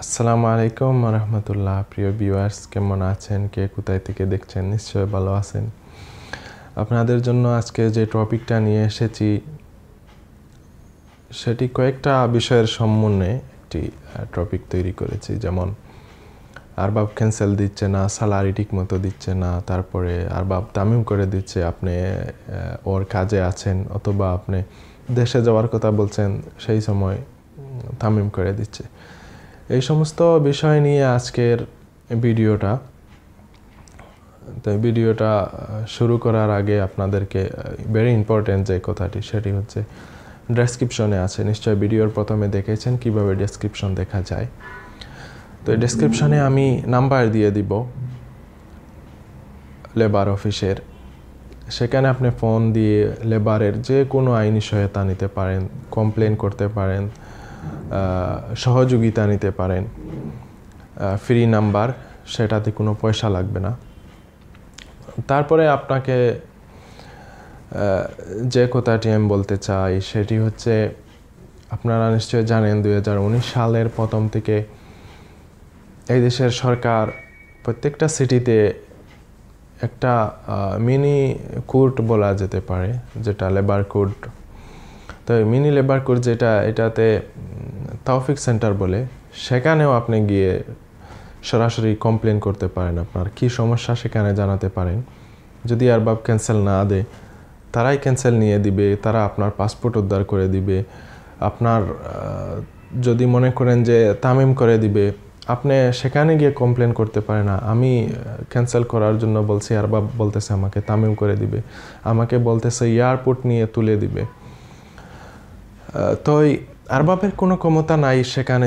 আসসালামু আলাইকুম রহমতুল্লাহ। প্রিয় ভিউয়ার্স, কেমন আছেন? কে কোথায় থেকে দেখছেন? নিশ্চয়ই ভালো আছেন। আপনাদের জন্য আজকে যে টপিকটা নিয়ে এসেছি সেটি কয়েকটা বিষয়ের সমন্বয়ে একটি টপিক তৈরি করেছি। যেমন আরবাব ক্যান্সেল দিচ্ছে না, স্যালারি ঠিক মতো দিচ্ছে না, তারপরে আরবাব তামিম করে দিচ্ছে আপনি ওর কাজে আছেন, অথবা আপনি দেশে যাওয়ার কথা বলছেন সেই সময় তামিম করে দিচ্ছে। এই সমস্ত বিষয় নিয়ে আজকের ভিডিওটা। তো ভিডিওটা শুরু করার আগে আপনাদেরকে ভেরি ইম্পর্টেন্ট যে কথাটি, সেটি হচ্ছে ডেসক্রিপশনে আছে। নিশ্চয়ই ভিডিওর প্রথমে দেখেছেন কিভাবে ডেসক্রিপশন দেখা যায়। তো এই ডেসক্রিপশনে আমি নাম্বার দিয়ে দিব লেবার অফিসের। সেখানে আপনি ফোন দিয়ে লেবারের যে কোনো আইনি সহায়তা নিতে পারেন, কমপ্লেন করতে পারেন, সহযোগিতা নিতে পারেন। ফ্রি নাম্বার, সেটাতে কোনো পয়সা লাগবে না। তারপরে আপনাকে যে কথাটি আমি বলতে চাই সেটি হচ্ছে, আপনারা নিশ্চয়ই জানেন 2019 সালের প্রথম থেকে এই দেশের সরকার প্রত্যেকটা সিটিতে একটা মিনি কোর্ট বলা যেতে পারে, যেটা লেবার কোর্ট। তো মিনি লেবার কোর্ট যেটা, এটাতে তৌফিক সেন্টার বলে, সেখানেও আপনি গিয়ে সরাসরি কমপ্লেন করতে পারেন। আপনার কি সমস্যা সেখানে জানাতে পারেন। যদি আরবাব ক্যান্সেল না দেয়, তারাই ক্যান্সেল নিয়ে দিবে, তারা আপনার পাসপোর্ট উদ্ধার করে দিবে। আপনার যদি মনে করেন যে তামিম করে দিবে, আপনি সেখানে গিয়ে কমপ্লেন করতে পারেন না, আমি ক্যান্সেল করার জন্য বলছি, আরবাব বলতেছে আমাকে তামিম করে দিবে, আমাকে বলতেছে এয়ারপোর্ট নিয়ে তুলে দিবে। তো আরবাবের কোনো ক্ষমতা নাই সেখানে